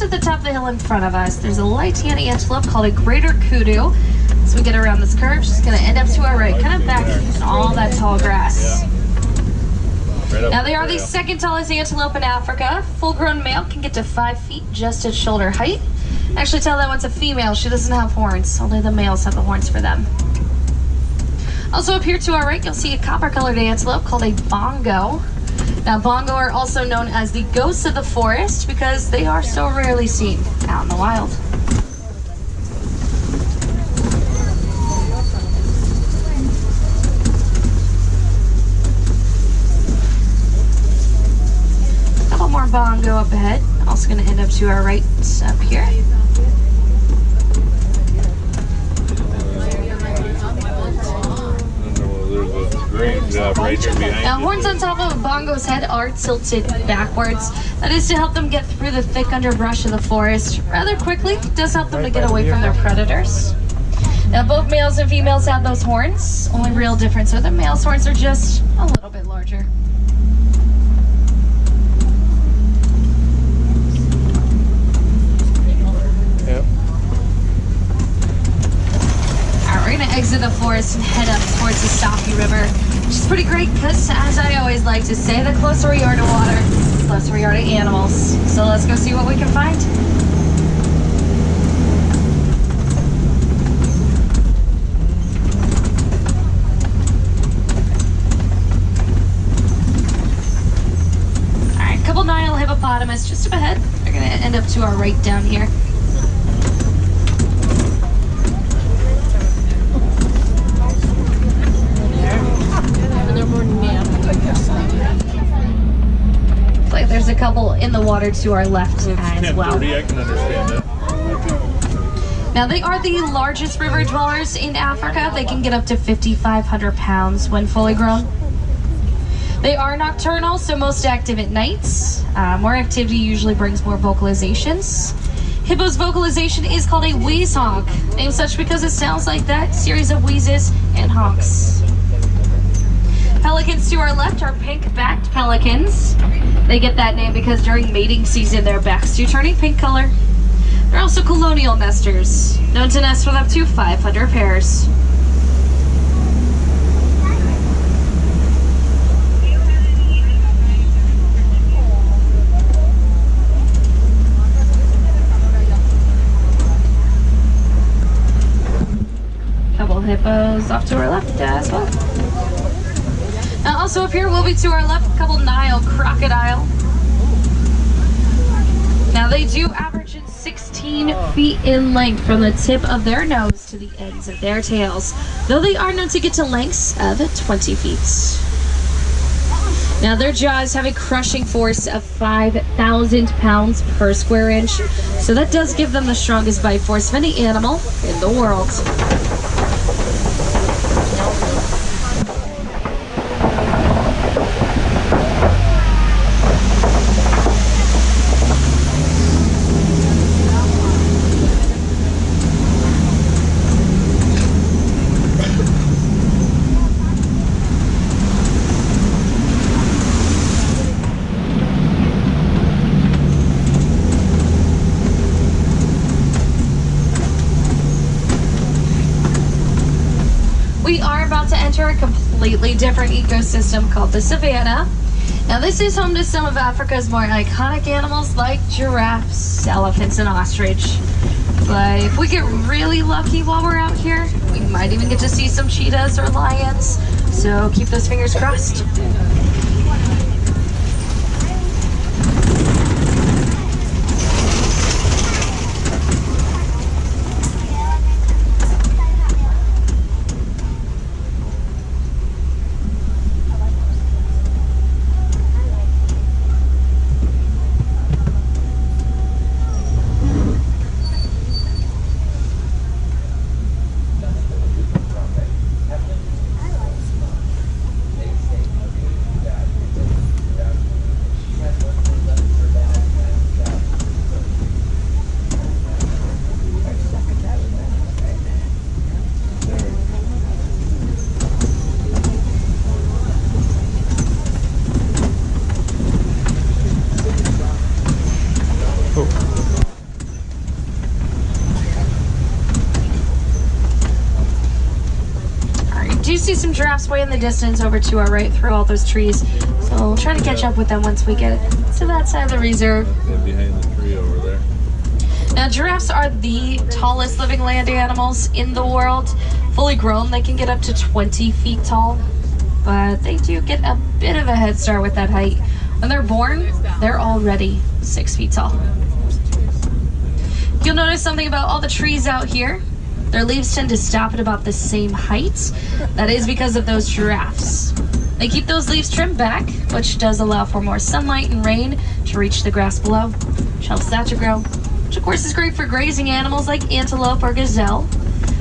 just at the top of the hill in front of us, there's a light tan antelope called a greater kudu. As we get around this curve, she's going to end up to our right, kind of back in all that tall grass. Now they are the second tallest antelope in Africa. Full-grown male can get to 5 feet just at shoulder height. Actually tell that one's a female, she doesn't have horns. Only the males have the horns for them. Also up here to our right, you'll see a copper-colored antelope called a bongo. Now bongo are also known as the ghosts of the forest because they are so rarely seen out in the wild. More bongo up ahead. Also going to end up to our right up here. Now horns on top of a bongo's head are tilted backwards. That is to help them get through the thick underbrush of the forest rather quickly. It does help them to get away from their predators. Now both males and females have those horns. Only real difference are the male's horns are just a little bit larger. We're going to exit the forest and head up towards the Safi River, which is pretty great because, as I always like to say, the closer we are to water, the closer we are to animals. So let's go see what we can find. All right, couple Nile hippopotamus just up ahead. They're going to end up to our right down here. Like there's a couple in the water to our left as well. I can understand that. Now they are the largest river dwellers in Africa. They can get up to 5,500 pounds when fully grown. They are nocturnal, so most active at nights. More activity usually brings more vocalizations. Hippo's vocalization is called a wheeze honk, named such because it sounds like that series of wheezes and honks. Pelicans to our left are pink-backed pelicans. They get that name because during mating season, their backs do turn a pink color. They're also colonial nesters, known to nest with up to 500 pairs. Couple hippos off to our left as well. Now also up here will be to our left, a couple Nile crocodile. Now they do average in 16 feet in length from the tip of their nose to the ends of their tails, though they are known to get to lengths of 20 feet. Now their jaws have a crushing force of 5,000 pounds per square inch, so that does give them the strongest bite force of any animal in the world. We are about to enter a completely different ecosystem called the savannah. Now this is home to some of Africa's more iconic animals like giraffes, elephants, and ostrich. But if we get really lucky while we're out here, we might even get to see some cheetahs or lions. So keep those fingers crossed. see some giraffes way in the distance over to our right through all those trees. So we'll try to catch up with them once we get to that side of the reserve. They're behind the tree over there. Now, giraffes are the tallest living land animals in the world. Fully grown, they can get up to 20 feet tall, but they do get a bit of a head start with that height. When they're born, they're already 6 feet tall. You'll notice something about all the trees out here. Their leaves tend to stop at about the same height. That is because of those giraffes. They keep those leaves trimmed back, which does allow for more sunlight and rain to reach the grass below, which helps that to grow, which of course is great for grazing animals like antelope or gazelle.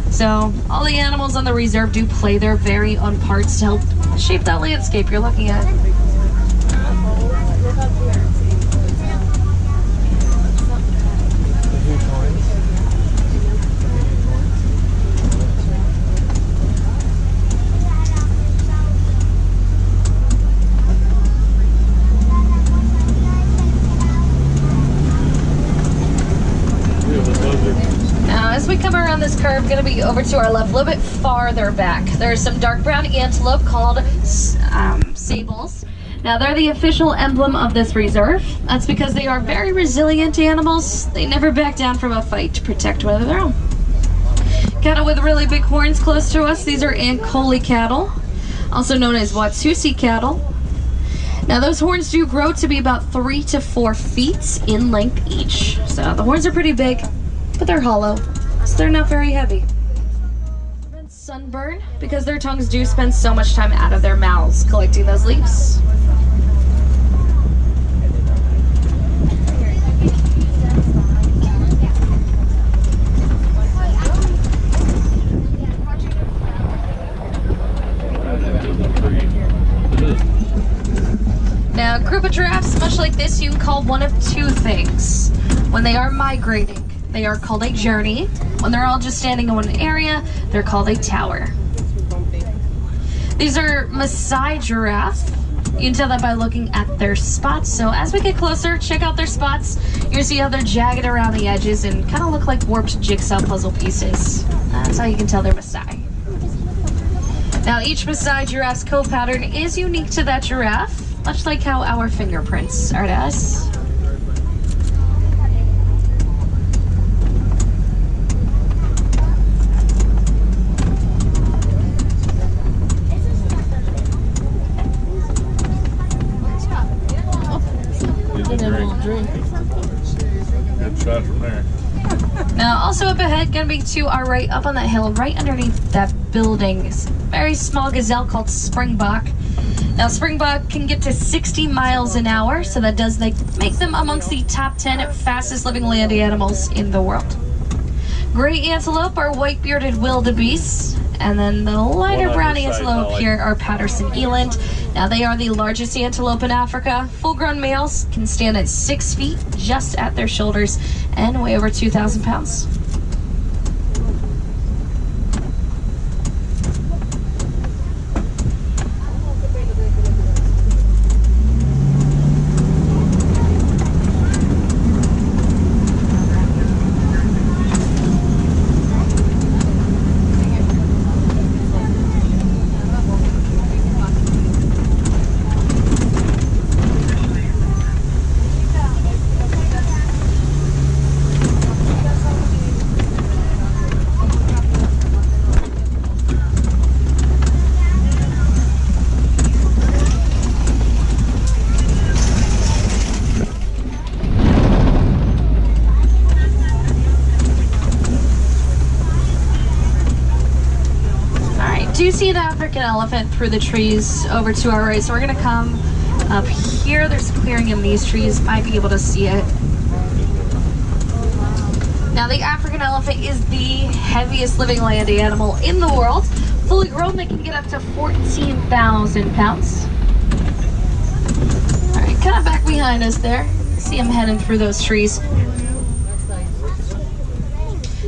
So all the animals on the reserve do play their very own parts to help shape that landscape you're looking at. As we come around this curve, going to be over to our left, a little bit farther back. There's some dark brown antelope called sables. Now, they're the official emblem of this reserve. That's because they are very resilient animals. They never back down from a fight to protect one of their own. Cattle with really big horns close to us. These are Ankole cattle, also known as Watusi cattle. Now, those horns do grow to be about 3 to 4 feet in length each. So the horns are pretty big, but they're hollow, so they're not very heavy. Prevent sunburn because their tongues do spend so much time out of their mouths collecting those leaves. Now, a group of giraffes, much like this, you can call one of two things. When they are migrating, they are called a journey. When they're all just standing in one area, they're called a tower. These are Maasai giraffes. You can tell that by looking at their spots. So as we get closer, check out their spots. You're gonna see how they're jagged around the edges and kind of look like warped jigsaw puzzle pieces. That's how you can tell they're Maasai. Now, each Maasai giraffe's coat pattern is unique to that giraffe, much like how our fingerprints are to us. Good shot from there. Now, also up ahead, gonna be to our right, up on that hill, right underneath that building, is a very small gazelle called Springbok. Now, Springbok can get to 60 miles an hour, so that does make them amongst the top 10 fastest living land animals in the world. Gray antelope are white-bearded wildebeests, and then the lighter brown antelope here are Patterson eland. Now, they are the largest antelope in Africa. Full-grown males can stand at 6 feet just at their shoulders and weigh over 2,000 pounds. Do you see an African elephant through the trees over to our right? So we're gonna come up here. There's a clearing in these trees. Might be able to see it. Now, the African elephant is the heaviest living land animal in the world. Fully grown, they can get up to 14,000 pounds. All right, kind of back behind us there. See him heading through those trees.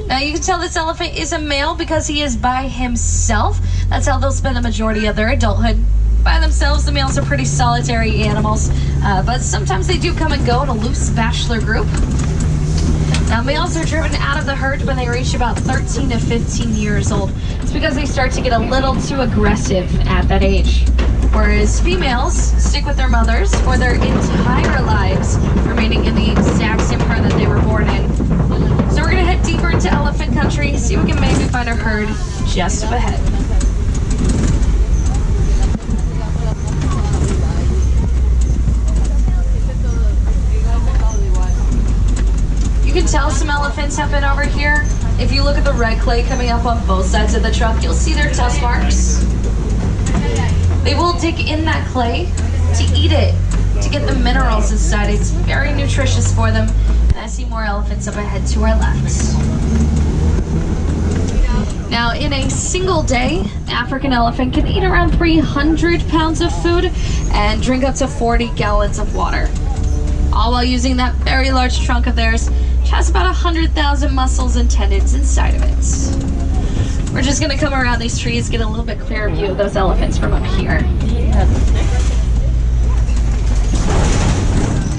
Now, you can tell this elephant is a male because he is by himself. That's how they'll spend the majority of their adulthood. By themselves, the males are pretty solitary animals, but sometimes they do come and go in a loose bachelor group. Now, males are driven out of the herd when they reach about 13 to 15 years old. It's because they start to get a little too aggressive at that age. Whereas females stick with their mothers for their entire lives, remaining in the exact same herd that they were born in. So we're gonna head deeper into elephant country, see if we can maybe find a herd just up ahead. You can tell some elephants have been over here. If you look at the red clay coming up on both sides of the truck, you'll see their tusk marks. They will dig in that clay to eat it, to get the minerals inside. It's very nutritious for them. And I see more elephants up ahead to our left. Now, in a single day, the African elephant can eat around 300 pounds of food and drink up to 40 gallons of water, all while using that very large trunk of theirs, which has about 100,000 muscles and tendons inside of it. We're just gonna come around these trees, get a little bit clearer view of those elephants from up here.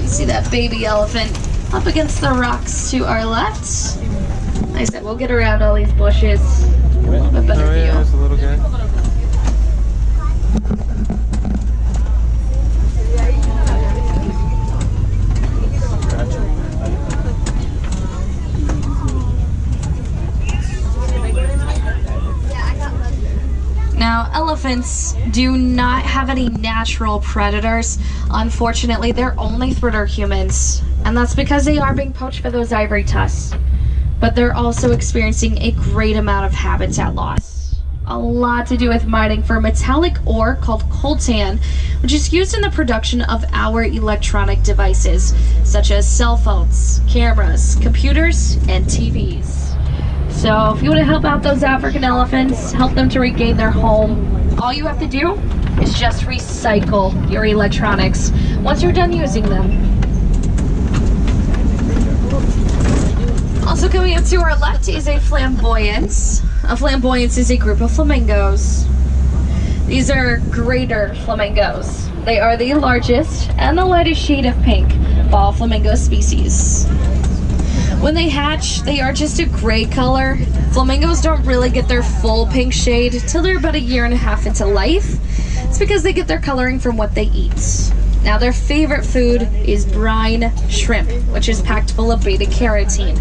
You see that baby elephant up against the rocks to our left. Like I said, we'll get around all these bushes, get a little bit better view. There's a little guy. Now, elephants do not have any natural predators. Unfortunately, their only threat are humans, and that's because they are being poached for those ivory tusks. But they're also experiencing a great amount of habitat loss. A lot to do with mining for metallic ore called coltan, which is used in the production of our electronic devices, such as cell phones, cameras, computers, and TVs. So if you want to help out those African elephants, help them to regain their home, all you have to do is just recycle your electronics once you're done using them. Also coming up to our left is a flamboyance. A flamboyance is a group of flamingos. These are greater flamingos. They are the largest and the lightest shade of pink of all flamingo species. When they hatch, they are just a gray color. Flamingos don't really get their full pink shade till they're about 1.5 years into life. It's because they get their coloring from what they eat. Now, their favorite food is brine shrimp, which is packed full of beta carotene.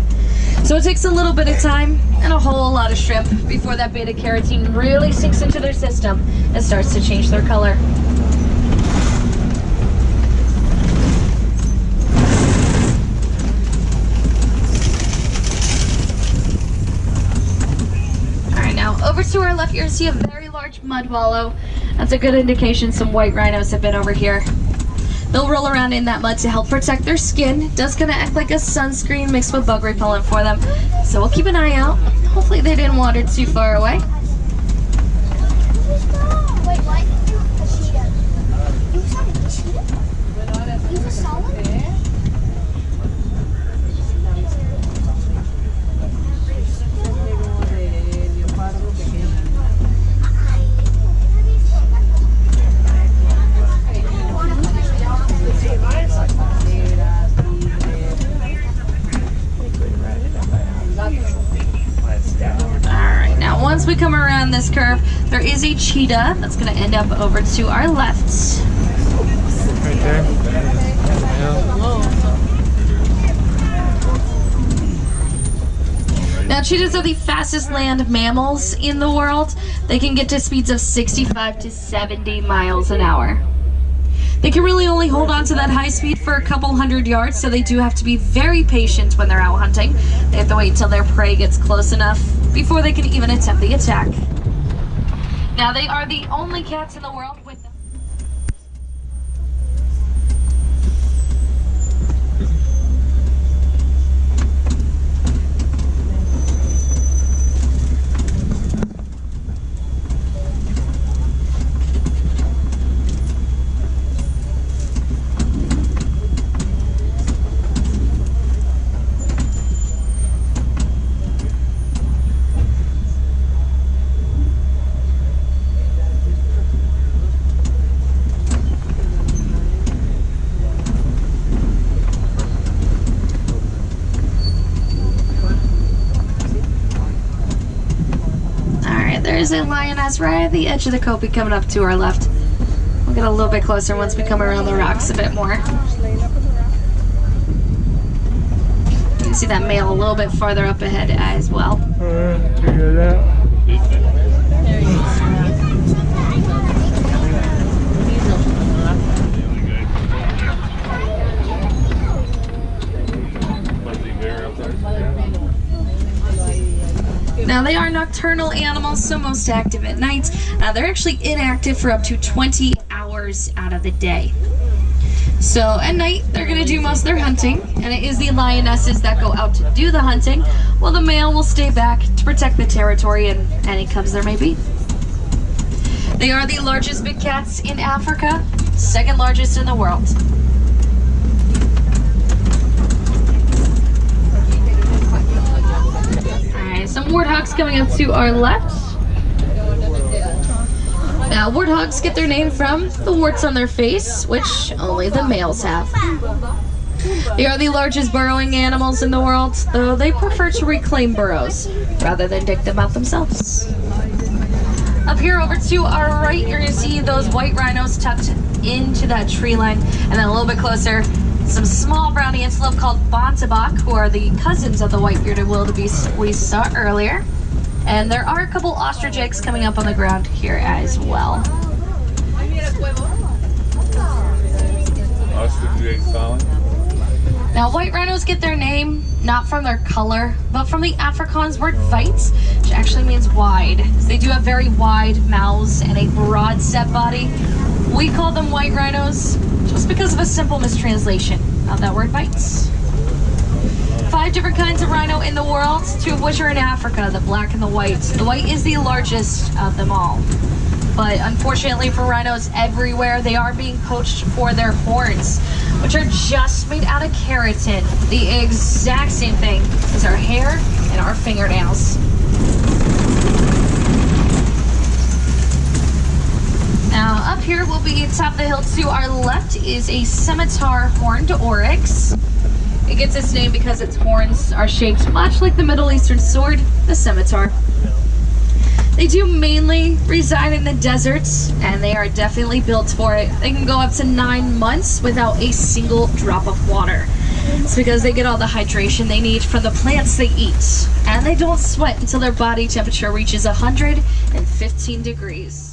So it takes a little bit of time and a whole lot of shrimp before that beta carotene really sinks into their system and starts to change their color. Over to our left, you're going to see a very large mud wallow. That's a good indication some white rhinos have been over here. They'll roll around in that mud to help protect their skin. It does kind of act like a sunscreen mixed with bug repellent for them. So we'll keep an eye out. Hopefully they didn't wander too far away. Wait, what? A cheetah. You saw a cheetah? You just saw one? Once we come around this curve, there is a cheetah that's going to end up over to our left. Right there. Now, cheetahs are the fastest land mammals in the world. They can get to speeds of 65 to 70 miles an hour. They can really only hold on to that high speed for a couple hundred yards, so they do have to be very patient when they're out hunting. They have to wait until their prey gets close enough before they can even attempt the attack. Now, they are the only cats in the world with them. there's a lioness right at the edge of the copy coming up to our left. We'll get a little bit closer once we come around the rocks a bit more. You can see that male a little bit farther up ahead as well. Figure it out. Now they are nocturnal animals, so most active at night. They're actually inactive for up to 20 hours out of the day. So at night, they're going to do most of their hunting, and it is the lionesses that go out to do the hunting, while the male will stay back to protect the territory and any cubs there may be. They are the largest big cats in Africa, second largest in the world. Some warthogs coming up to our left. Now, warthogs get their name from the warts on their face, which only the males have. They are the largest burrowing animals in the world, though they prefer to reclaim burrows rather than dig them out themselves. Up here over to our right, you're going to see those white rhinos tucked into that tree line, and then a little bit closer, some small brown antelope called Bontabak, who are the cousins of the white-bearded wildebeest we saw earlier. And there are a couple ostrich eggs coming up on the ground here as well. Ostrich eggs falling. Now, white rhinos get their name not from their color, but from the Afrikaans word wijd, which actually means wide. So they do have very wide mouths and a broad set body. We call them white rhinos just because of a simple mistranslation of that word wijd. 5 different kinds of rhino in the world, 2 of which are in Africa, the black and the white. The white is the largest of them all. But unfortunately for rhinos everywhere, they are being poached for their horns, which are just made out of keratin, the exact same thing as our hair and our fingernails. Now up here will be top of the hill to our left is a scimitar horned oryx. It gets its name because its horns are shaped much like the Middle Eastern sword, the scimitar. They do mainly reside in the deserts, and they are definitely built for it. They can go up to 9 months without a single drop of water. It's because they get all the hydration they need from the plants they eat, and they don't sweat until their body temperature reaches 115 degrees.